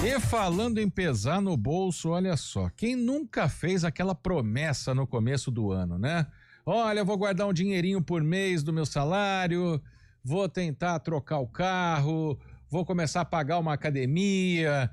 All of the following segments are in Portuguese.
E falando em pesar no bolso, olha só, quem nunca fez aquela promessa no começo do ano, né? Olha, eu vou guardar um dinheirinho por mês do meu salário, vou tentar trocar o carro, vou começar a pagar uma academia.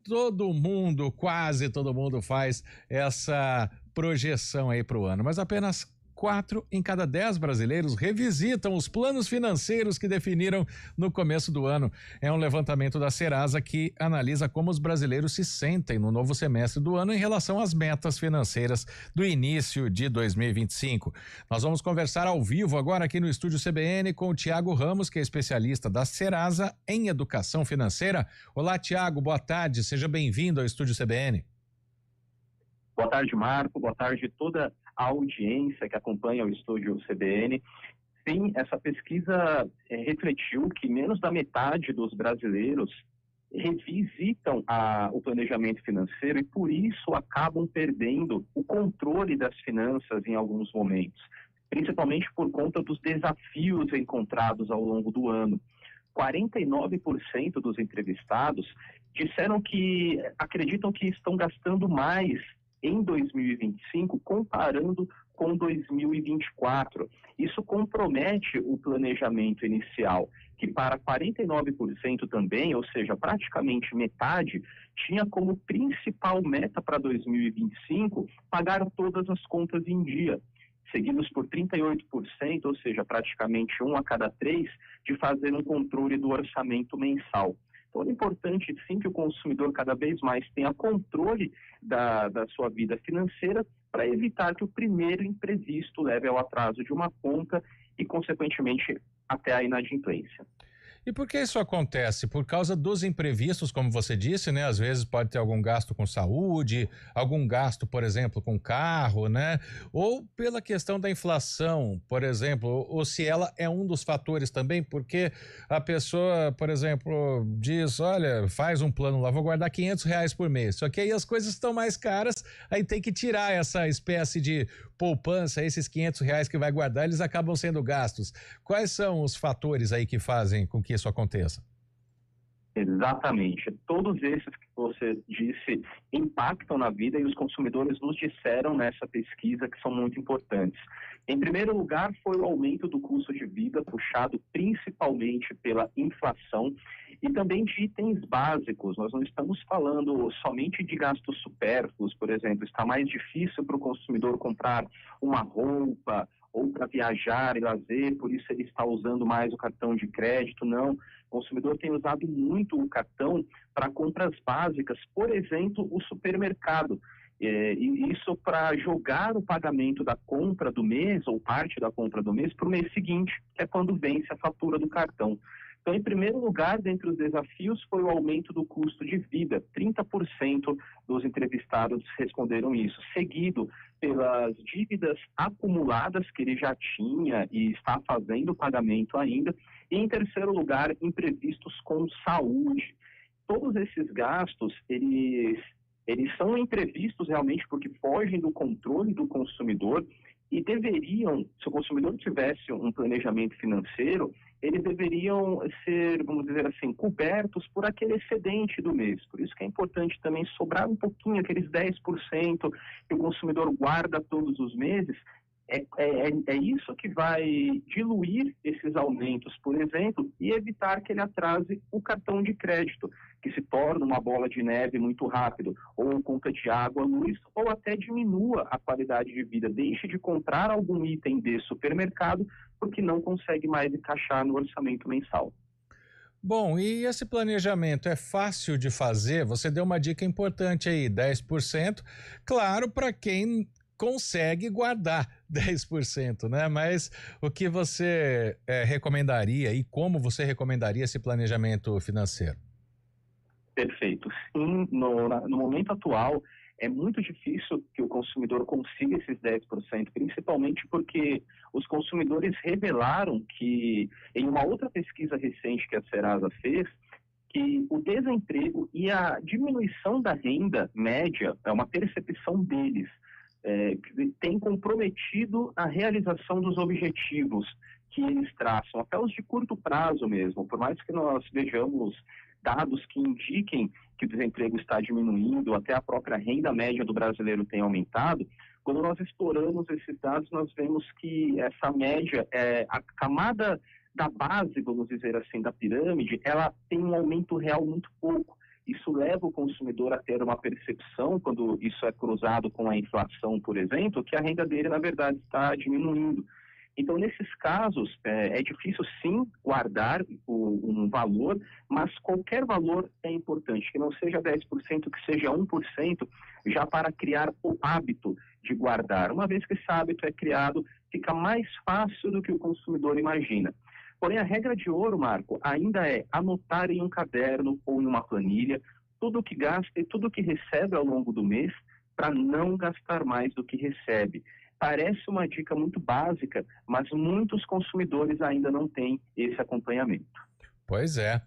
Todo mundo, quase todo mundo faz essa projeção aí para o ano, mas apenas 4 em cada 10 brasileiros revisitam os planos financeiros que definiram no começo do ano. É um levantamento da Serasa que analisa como os brasileiros se sentem no novo semestre do ano em relação às metas financeiras do início de 2025. Nós vamos conversar ao vivo agora aqui no estúdio CBN com o Tiago Ramos, que é especialista da Serasa em educação financeira. Olá, Tiago, boa tarde, seja bem-vindo ao estúdio CBN. Boa tarde, Marco. Boa tarde toda a audiência que acompanha o estúdio CBN. Sim, essa pesquisa refletiu que menos da metade dos brasileiros revisitam o planejamento financeiro e, por isso, acabam perdendo o controle das finanças em alguns momentos, principalmente por conta dos desafios encontrados ao longo do ano. 49% dos entrevistados disseram que acreditam que estão gastando mais em 2025, comparando com 2024. Isso compromete o planejamento inicial, que para 49% também, ou seja, praticamente metade, tinha como principal meta para 2025 pagar todas as contas em dia, seguidos por 38%, ou seja, praticamente 1 a cada 3, de fazer um controle do orçamento mensal. Então é importante sim que o consumidor cada vez mais tenha controle da sua vida financeira para evitar que o primeiro imprevisto leve ao atraso de uma conta e, consequentemente, até a inadimplência. E por que isso acontece? Por causa dos imprevistos, como você disse, né? Às vezes pode ter algum gasto com saúde, algum gasto, por exemplo, com carro, né? Ou pela questão da inflação, por exemplo, ou se ela é um dos fatores também, porque a pessoa, por exemplo, diz, olha, faz um plano lá, vou guardar R$ 500 por mês, só que aí as coisas estão mais caras, aí tem que tirar essa espécie de poupança, esses R$ 500 que vai guardar, eles acabam sendo gastos. Quais são os fatores aí que fazem com que isso aconteça? Exatamente. Todos esses que você disse impactam na vida e os consumidores nos disseram nessa pesquisa que são muito importantes. Em primeiro lugar, foi o aumento do custo de vida, puxado principalmente pela inflação e também de itens básicos. Nós não estamos falando somente de gastos supérfluos, por exemplo, está mais difícil para o consumidor comprar uma roupa ou para viajar e lazer, por isso ele está usando mais o cartão de crédito. Não, o consumidor tem usado muito o cartão para compras básicas, por exemplo, o supermercado. E isso para jogar o pagamento da compra do mês, ou parte da compra do mês, para o mês seguinte, que é quando vence a fatura do cartão. Então, em primeiro lugar, dentre os desafios, foi o aumento do custo de vida. 30% dos entrevistados responderam isso, seguido pelas dívidas acumuladas que ele já tinha e está fazendo o pagamento ainda. E, em terceiro lugar, imprevistos com saúde. Todos esses gastos, eles são imprevistos realmente porque fogem do controle do consumidor e deveriam, se o consumidor tivesse um planejamento financeiro, eles deveriam ser, vamos dizer assim, cobertos por aquele excedente do mês. Por isso que é importante também sobrar um pouquinho, aqueles 10% que o consumidor guarda todos os meses. É isso que vai diluir esses aumentos, por exemplo, e evitar que ele atrase o cartão de crédito, que se torna uma bola de neve muito rápido, ou conta de água, luz, ou até diminua a qualidade de vida, deixe de comprar algum item de supermercado porque não consegue mais encaixar no orçamento mensal. Bom, e esse planejamento é fácil de fazer? Você deu uma dica importante aí, 10%, claro, para quem consegue guardar 10%, né? Mas o que você recomendaria e como você recomendaria esse planejamento financeiro? Perfeito. Sim, no momento atual, é muito difícil que o consumidor consiga esses 10%, principalmente porque os consumidores revelaram que, em uma outra pesquisa recente que a Serasa fez, que o desemprego e a diminuição da renda média é uma percepção deles, que tem comprometido a realização dos objetivos que eles traçam, até os de curto prazo mesmo, por mais que nós vejamos dados que indiquem que o desemprego está diminuindo, até a própria renda média do brasileiro tem aumentado. Quando nós exploramos esses dados, nós vemos que essa média, a camada da base, vamos dizer assim, da pirâmide, ela tem um aumento real muito pouco. Isso leva o consumidor a ter uma percepção, quando isso é cruzado com a inflação, por exemplo, que a renda dele, na verdade, está diminuindo. Então, nesses casos, é difícil, sim, guardar um valor, mas qualquer valor é importante, que não seja 10%, que seja 1%, já para criar o hábito de guardar. Uma vez que esse hábito é criado, fica mais fácil do que o consumidor imagina. Porém, a regra de ouro, Marco, ainda é anotar em um caderno ou em uma planilha tudo o que gasta e tudo o que recebe ao longo do mês, para não gastar mais do que recebe. Parece uma dica muito básica, mas muitos consumidores ainda não têm esse acompanhamento. Pois é.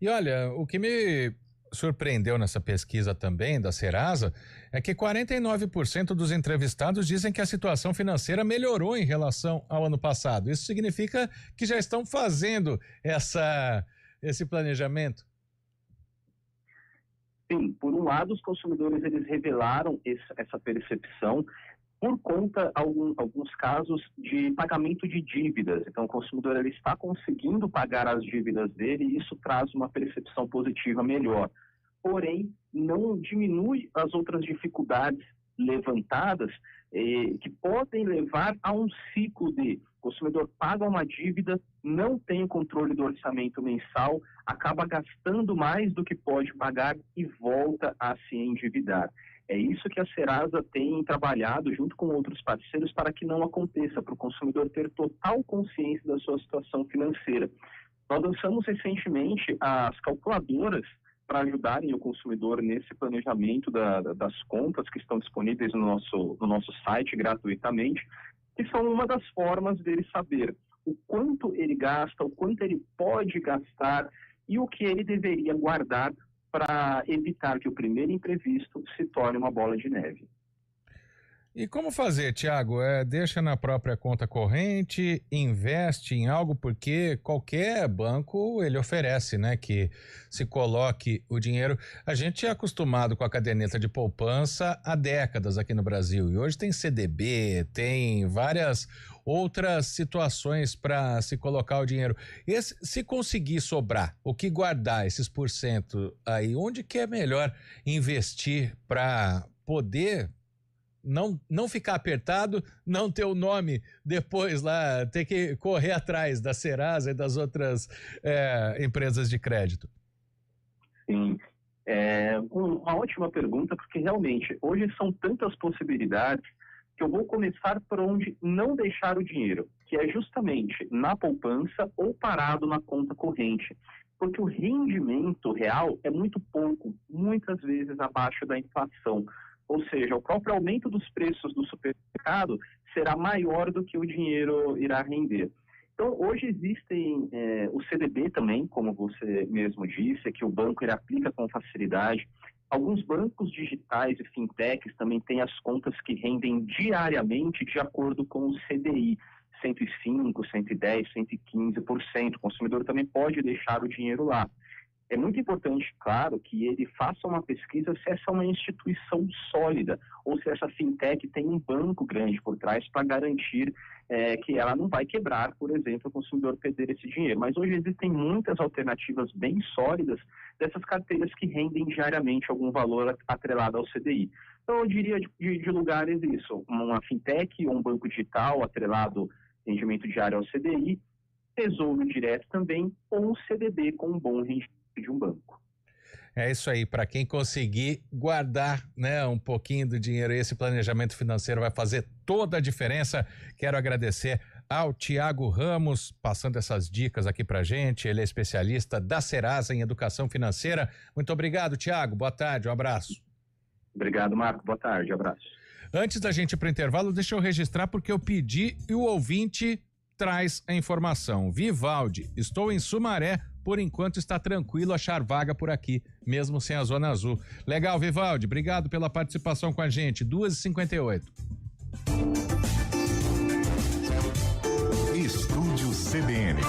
E olha, o que me surpreendeu nessa pesquisa também da Serasa é que 49% dos entrevistados dizem que a situação financeira melhorou em relação ao ano passado. Isso significa que já estão fazendo esse planejamento? Sim, por um lado, os consumidores eles revelaram essa percepção por conta, alguns casos, de pagamento de dívidas. Então, o consumidor ele está conseguindo pagar as dívidas dele e isso traz uma percepção positiva melhor. Porém, não diminui as outras dificuldades levantadas que podem levar a um ciclo de o consumidor paga uma dívida, não tem o controle do orçamento mensal, acaba gastando mais do que pode pagar e volta a se endividar. É isso que a Serasa tem trabalhado junto com outros parceiros para que não aconteça, para o consumidor ter total consciência da sua situação financeira. Nós lançamos recentemente as calculadoras para ajudarem o consumidor nesse planejamento das contas que estão disponíveis no nosso site gratuitamente, que são uma das formas dele saber o quanto ele gasta, o quanto ele pode gastar e o que ele deveria guardar para evitar que o primeiro imprevisto se torne uma bola de neve. E como fazer, Tiago? Deixa na própria conta corrente, investe em algo, porque qualquer banco ele oferece, né, que se coloque o dinheiro. A gente é acostumado com a caderneta de poupança há décadas aqui no Brasil e hoje tem CDB, tem várias outras situações para se colocar o dinheiro. Se conseguir sobrar, o que guardar esses % aí, onde que é melhor investir para poder não ficar apertado, não ter o nome depois lá, ter que correr atrás da Serasa e das outras empresas de crédito? Sim, uma ótima pergunta, porque realmente hoje são tantas possibilidades que eu vou começar por onde não deixar o dinheiro, que é justamente na poupança ou parado na conta corrente. Porque o rendimento real é muito pouco, muitas vezes abaixo da inflação. Ou seja, o próprio aumento dos preços do supermercado será maior do que o dinheiro irá render. Então, hoje existem o CDB também, como você mesmo disse, que o banco ele aplica com facilidade. Alguns bancos digitais e fintechs também têm as contas que rendem diariamente de acordo com o CDI, 105%, 110%, 115%. O consumidor também pode deixar o dinheiro lá. É muito importante, claro, que ele faça uma pesquisa se essa é uma instituição sólida ou se essa fintech tem um banco grande por trás para garantir que ela não vai quebrar, por exemplo, o consumidor perder esse dinheiro. Mas hoje existem muitas alternativas bem sólidas dessas carteiras que rendem diariamente algum valor atrelado ao CDI. Então, eu diria de lugares isso, uma fintech ou um banco digital atrelado rendimento diário ao CDI, Tesouro Direto também, ou um CDB com um bom rendimento de um banco. É isso aí, para quem conseguir guardar, né, um pouquinho do dinheiro, esse planejamento financeiro vai fazer toda a diferença. Quero agradecer ao Tiago Ramos, passando essas dicas aqui pra gente. Ele é especialista da Serasa em educação financeira. Muito obrigado, Tiago. Boa tarde, um abraço. Obrigado, Marco. Boa tarde, abraço. Antes da gente ir pro intervalo, deixa eu registrar porque eu pedi e o ouvinte traz a informação. Vivaldi, estou em Sumaré, por enquanto está tranquilo achar vaga por aqui, mesmo sem a Zona Azul. Legal, Vivaldi, obrigado pela participação com a gente. 2h58. Estúdio CBN.